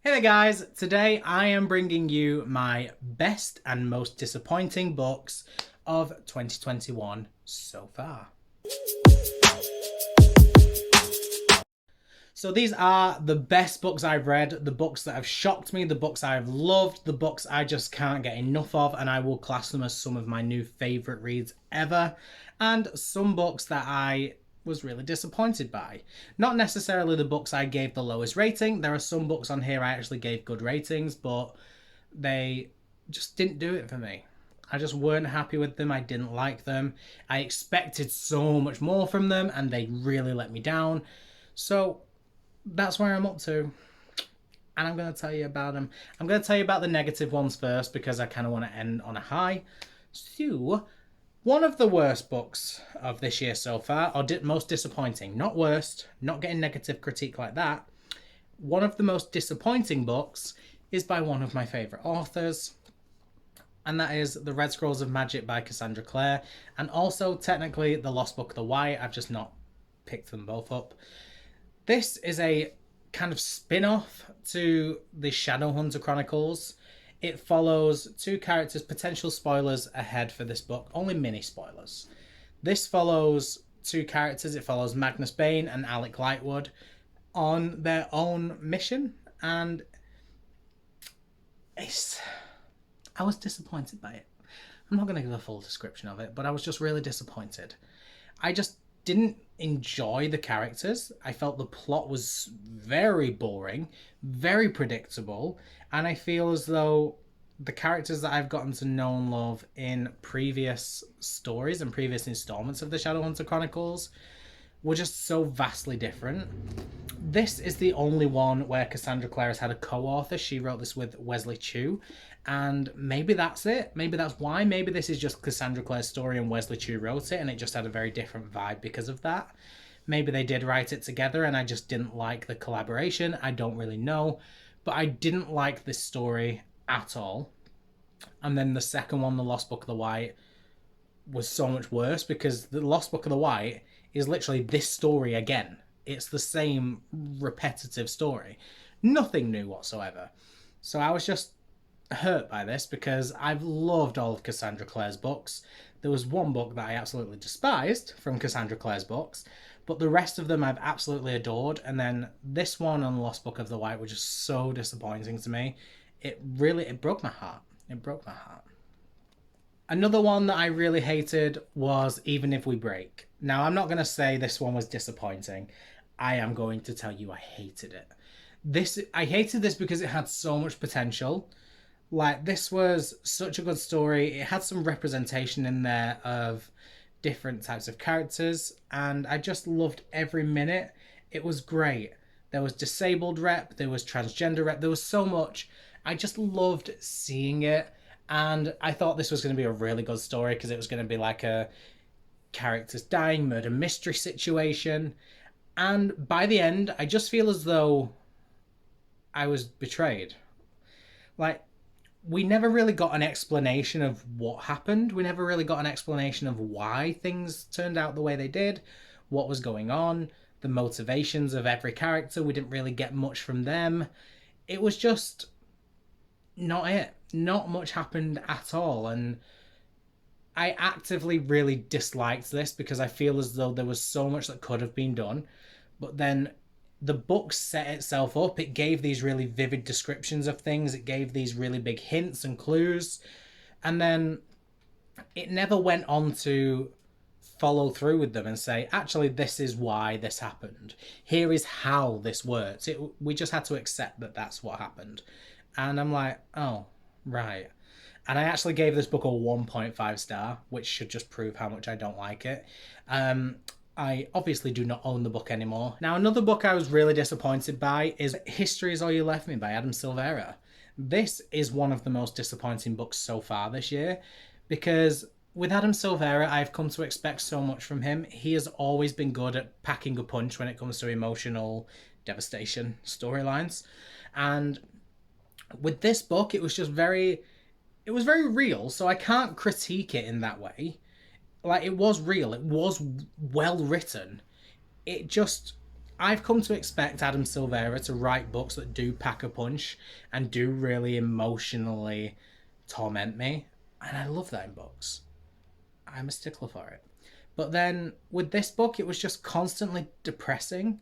Hey there guys, today I am bringing you my best and most disappointing books of 2021 so far. So these are the best books I've read, the books that have shocked me, the books I've loved, the books I just can't get enough of, and I will class them as some of my new favourite reads ever, and some books that I was really disappointed by. Not necessarily the books I gave the lowest rating. There are some books on here I actually gave good ratings, but they just didn't do it for me. I just weren't happy with them. I didn't like them. I expected so much more from them, and they really let me down. So that's where I'm up to. And I'm going to tell you about them. I'm going to tell you about the negative ones first because I kind of want to end on a high. So, one of the worst books of this year so far, or most disappointing, not worst, not getting negative critique like that. One of the most disappointing books is by one of my favourite authors, and that is The Red Scrolls of Magic by Cassandra Clare, and also technically The Lost Book of the White. I've just not picked them both up. This is a kind of spin-off to the Shadowhunter Chronicles. It follows two characters, potential spoilers ahead for this book, only mini spoilers. This follows two characters, it follows Magnus Bane and Alec Lightwood on their own mission, and I was disappointed by it. I'm not going to give a full description of it, but I was just really disappointed. I just didn't enjoy the characters. I felt the plot was very boring, very predictable, and I feel as though the characters that I've gotten to know and love in previous stories and previous installments of the Shadowhunter Chronicles were just so vastly different. This is the only one where Cassandra Clare has had a co-author. She wrote this with Wesley Chu, and maybe that's it. Maybe that's why. Maybe this is just Cassandra Clare's story and Wesley Chu wrote it, and it just had a very different vibe because of that. Maybe they did write it together and I just didn't like the collaboration. I don't really know, but I didn't like this story at all. And then the second one, The Lost Book of the White, was so much worse because The Lost Book of the White is literally this story again. It's the same repetitive story. Nothing new whatsoever. So I was just hurt by this because I've loved all of Cassandra Clare's books. There was one book that I absolutely despised from Cassandra Clare's books, but the rest of them I've absolutely adored. And then this one and The Lost Book of the White were just so disappointing to me. It broke my heart. It broke my heart. Another one that I really hated was Even If We Break. Now, I'm not going to say this one was disappointing. I am going to tell you I hated it. I hated this because it had so much potential. Like, this was such a good story. It had some representation in there of different types of characters, and I just loved every minute. It was great. There was disabled rep, there was transgender rep, there was so much. I just loved seeing it, and I thought this was going to be a really good story because it was going to be like a characters dying murder mystery situation. And by the end, I just feel as though I was betrayed. Like, we never really got an explanation of what happened. We never really got an explanation of why things turned out the way they did, what was going on, the motivations of every character. We didn't really get much from them. It was just not it. Not much happened at all. And I actively really disliked this because I feel as though there was so much that could have been done. But then the book set itself up. It gave these really vivid descriptions of things. It gave these really big hints and clues. And then it never went on to follow through with them and say, actually, this is why this happened. Here is how this works. We just had to accept that that's what happened. And I'm like, oh, right. And I actually gave this book a 1.5 star, which should just prove how much I don't like it. I obviously do not own the book anymore. Now, another book I was really disappointed by is History Is All You Left Me by Adam Silvera. This is one of the most disappointing books so far this year because with Adam Silvera, I've come to expect so much from him. He has always been good at packing a punch when it comes to emotional devastation storylines. And with this book, it was very real, so I can't critique it in that way. Like, it was real, it was well written. It just I've come to expect Adam Silvera to write books that do pack a punch and do really emotionally torment me. And I love that in books. I'm a stickler for it. But then with this book, it was just constantly depressing.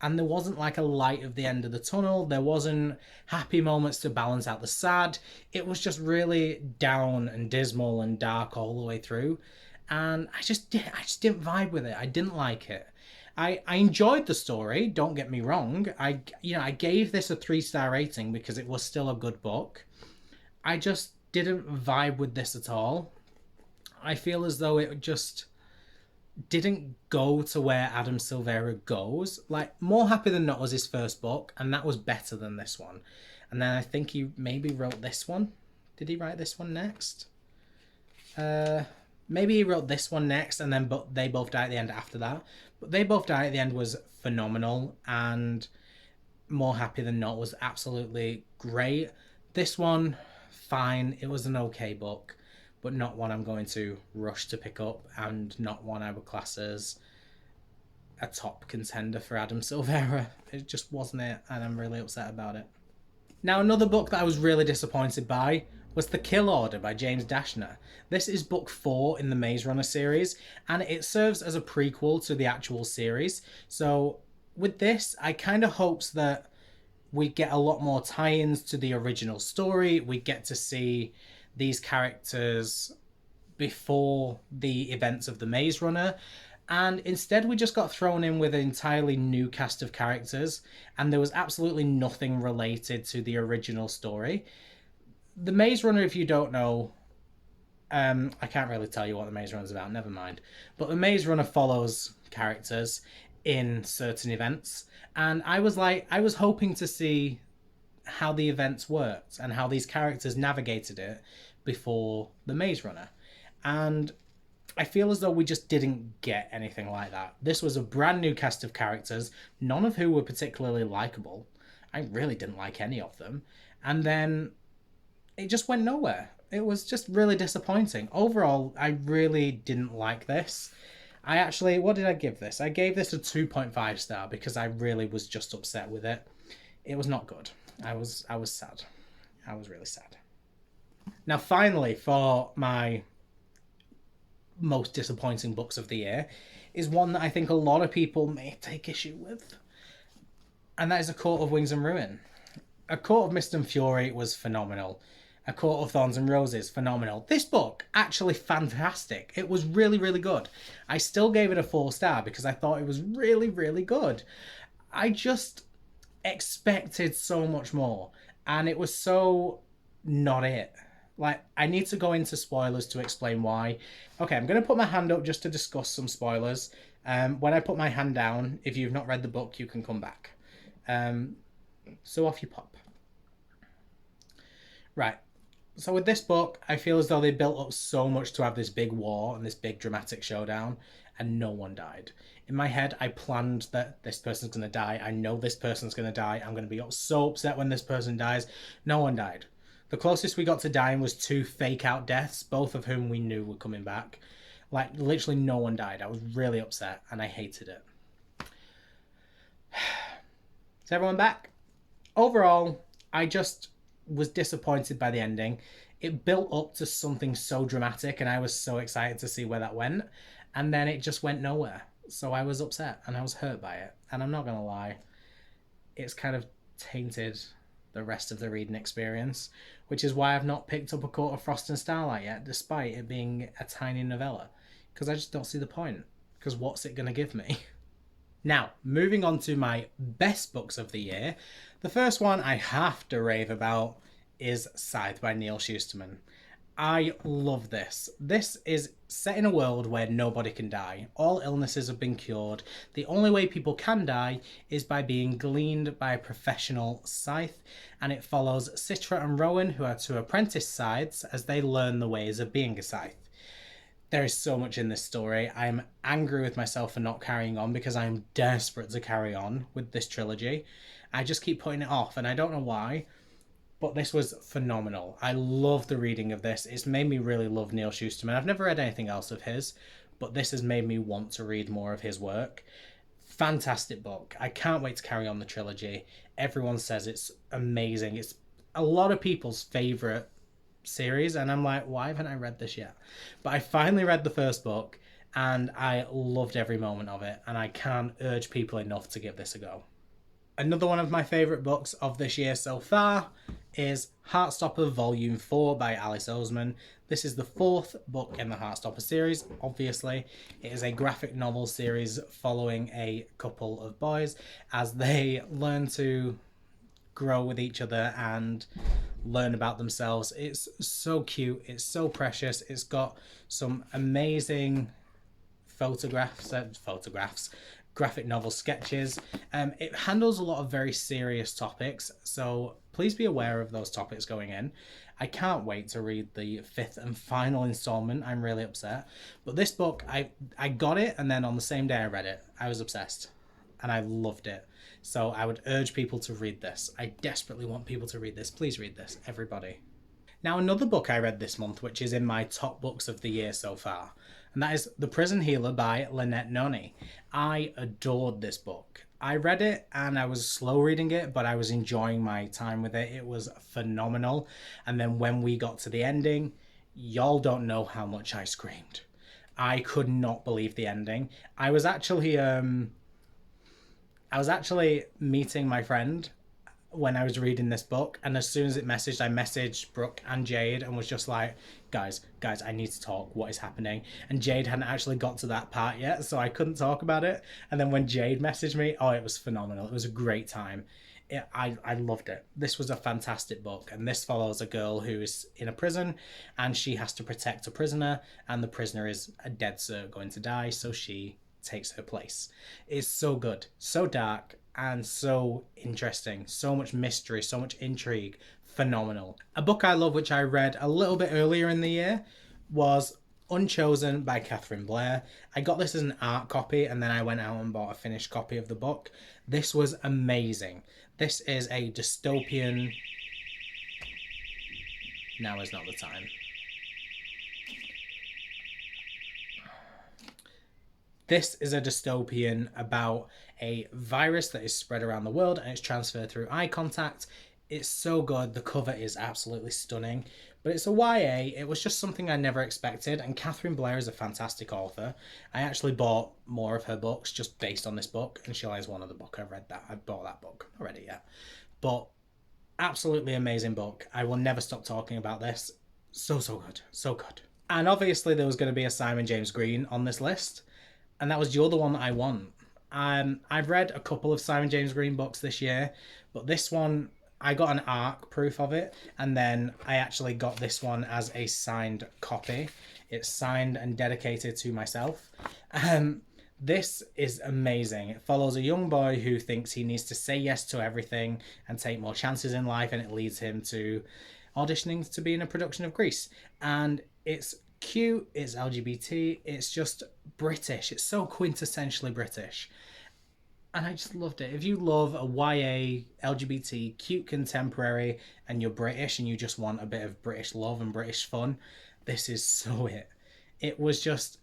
And there wasn't like a light at the end of the tunnel. There wasn't happy moments to balance out the sad. It was just really down and dismal and dark all the way through. And I just didn't vibe with it. I didn't like it. I enjoyed the story. Don't get me wrong. I gave this a 3-star rating because it was still a good book. I just didn't vibe with this at all. I feel as though it just didn't go to where Adam Silvera goes. Like, More Happy Than Not was his first book, and that was better than this one. And then I think he maybe wrote this one. Did he write this one next? Maybe he wrote this one next, and then They Both Die at the End after that. But They Both Die at the End was phenomenal, and More Happy Than Not was absolutely great. This one, fine. It was an okay book, but not one I'm going to rush to pick up, and not one I would class as a top contender for Adam Silvera. It just wasn't it, and I'm really upset about it. Now, another book that I was really disappointed by was The Kill Order by James Dashner. This is book 4 in the Maze Runner series, and it serves as a prequel to the actual series. So with this, I kind of hopes that we get a lot more tie-ins to the original story. We get to see these characters before the events of the Maze Runner. And instead we just got thrown in with an entirely new cast of characters, and there was absolutely nothing related to the original story. The Maze Runner, if you don't know, I can't really tell you what the Maze Runner is about, never mind. But the Maze Runner follows characters in certain events, and I was hoping to see how the events worked and how these characters navigated it before the Maze Runner. And I feel as though we just didn't get anything like that. This was a brand new cast of characters, none of who were particularly likable. I really didn't like any of them. And then it just went nowhere. It was just really disappointing. Overall, I really didn't like this. What did I give this? I gave this a 2.5 star because I really was just upset with it. It was not good. I was sad. I was really sad. Now, finally, for my most disappointing books of the year, is one that I think a lot of people may take issue with. And that is A Court of Wings and Ruin. A Court of Mist and Fury was phenomenal. A Court of Thorns and Roses, phenomenal. This book, actually fantastic. It was really, really good. I still gave it a 4 star because I thought it was really, really good. I just expected so much more, and it was so not it. Like, I need to go into spoilers to explain why. Okay, I'm going to put my hand up just to discuss some spoilers. When I put my hand down, if you've not read the book, you can come back. So off you pop. Right. So with this book, I feel as though they built up so much to have this big war and this big dramatic showdown, and no one died. In my head, I planned that this person's going to die. I know this person's going to die. I'm going to be so upset when this person dies. No one died. The closest we got to dying was 2 fake out deaths, both of whom we knew were coming back. Like, literally no one died. I was really upset, and I hated it. Is everyone back? Overall, I just was disappointed by the ending. It built up to something so dramatic, and I was so excited to see where that went, and then it just went nowhere. So I was upset, and I was hurt by it. And I'm not going to lie, it's kind of tainted the rest of the reading experience, which is why I've not picked up A Court of Frost and Starlight yet, despite it being a tiny novella, because I just don't see the point, because what's it going to give me? Now, moving on to my best books of the year, the first one I have to rave about is Scythe by Neil Shusterman. I love this. This is set in a world where nobody can die. All illnesses have been cured. The only way people can die is by being gleaned by a professional scythe, and it follows Citra and Rowan, who are 2 apprentice scythes, as they learn the ways of being a scythe. There is so much in this story. I'm angry with myself for not carrying on because I'm desperate to carry on with this trilogy. I just keep putting it off, and I don't know why. But this was phenomenal. I love the reading of this. It's made me really love Neil Shusterman. I've never read anything else of his, but this has made me want to read more of his work. Fantastic book. I can't wait to carry on the trilogy. Everyone says it's amazing. It's a lot of people's favourite series, and I'm like, why haven't I read this yet? But I finally read the first book, and I loved every moment of it, and I can't urge people enough to give this a go. Another one of my favourite books of this year so far is Heartstopper Volume 4 by Alice Oseman. This is the fourth book in the Heartstopper series, obviously. It is a graphic novel series following a couple of boys as they learn to grow with each other and learn about themselves. It's so cute, it's so precious, it's got some amazing photographs, graphic novel sketches. It handles a lot of very serious topics, so please be aware of those topics going in. I can't wait to read the fifth and final installment. I'm really upset. But this book, I got it, and then on the same day I read it. I was obsessed, and I loved it. So I would urge people to read this. I desperately want people to read this. Please read this, everybody. Now, another book I read this month, which is in my top books of the year so far, and that is The Prison Healer by Lynette Noni. I adored this book. I read it and I was slow reading it, but I was enjoying my time with it. It was phenomenal. And then when we got to the ending, y'all don't know how much I screamed. I could not believe the ending. I was actually meeting my friend when I was reading this book, and as soon as it messaged, I messaged Brooke and Jade and was just like, guys, I need to talk. What is happening? And Jade hadn't actually got to that part yet, so I couldn't talk about it. And then when Jade messaged me, oh, it was phenomenal. It was a great time. I loved it. This was a fantastic book, and this follows a girl who is in a prison, and she has to protect a prisoner, and the prisoner is a dead cert going to die, so she takes her place. It's so good, so dark, and so interesting. So much mystery, so much intrigue. Phenomenal. A book I love, which I read a little bit earlier in the year, was Unchosen by Catherine Blair. I got this as an art copy, and then I went out and bought a finished copy of the book. This was amazing. This is a dystopian... Now is not the time. This is a dystopian about a virus that is spread around the world, and it's transferred through eye contact. It's so good. The cover is absolutely stunning. But it's a YA. It was just something I never expected, and Catherine Blair is a fantastic author. I actually bought more of her books just based on this book, and Sheila is one of the book. I bought that book. Not read it yet. But absolutely amazing book. I will never stop talking about this. So good. So good. And obviously there was going to be a Simon James Green on this list, and that was You're the One that I want. I've read a couple of Simon James Green books this year, but this one, I got an ARC proof of it, and then I actually got this one as a signed copy. It's signed and dedicated to myself. This is amazing. It follows a young boy who thinks he needs to say yes to everything and take more chances in life, and it leads him to auditioning to be in a production of Grease. And it's cute, it's LGBT, it's just British. It's so quintessentially British. And I just loved it. If you love a YA, LGBT, cute contemporary, and you're British and you just want a bit of British love and British fun, this is so it. It was just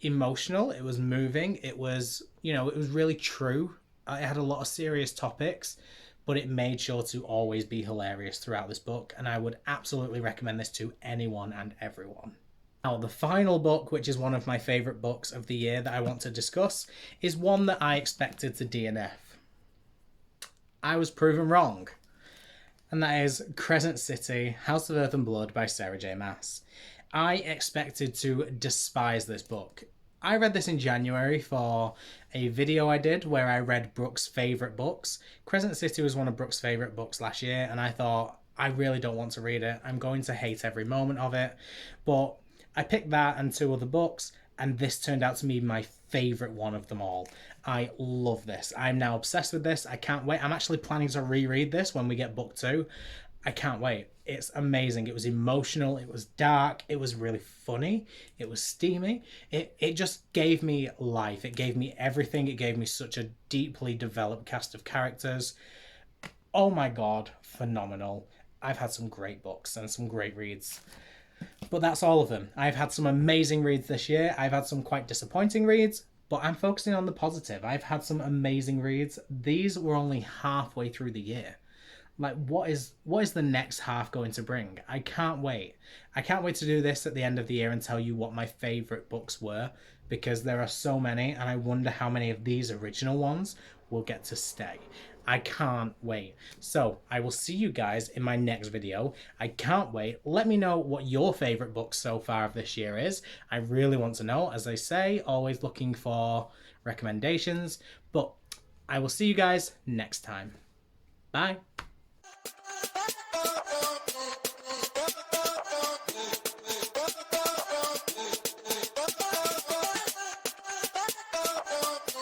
emotional, it was moving, it was, it was really true. It had a lot of serious topics, but it made sure to always be hilarious throughout this book, and I would absolutely recommend this to anyone and everyone. Now, the final book, which is one of my favourite books of the year that I want to discuss, is one that I expected to DNF. I was proven wrong. And that is Crescent City, House of Earth and Blood by Sarah J. Maas. I expected to despise this book. I read this in January for a video I did where I read Brooke's favourite books. Crescent City was one of Brooke's favourite books last year, and I thought, I really don't want to read it. I'm going to hate every moment of it. But I picked that and two other books, and this turned out to be my favourite one of them all. I love this. I'm now obsessed with this. I can't wait. I'm actually planning to reread this when we get book 2. I can't wait. It's amazing. It was emotional. It was dark. It was really funny. It was steamy. It just gave me life. It gave me everything. It gave me such a deeply developed cast of characters. Oh my God, phenomenal. I've had some great books and some great reads. But that's all of them. I've had some amazing reads this year. I've had some quite disappointing reads, But I'm focusing on the positive. I've had some amazing reads. These were only halfway through the year. Like, what is the next half going to bring? I can't wait. I can't wait to do this at the end of the year and tell you what my favorite books were, because there are so many, and I wonder how many of these original ones will get to stay. I can't wait. So I will see you guys in my next video. I can't wait. Let me know what your favorite book so far of this year is. I really want to know. As I say, always looking for recommendations. But I will see you guys next time. Bye.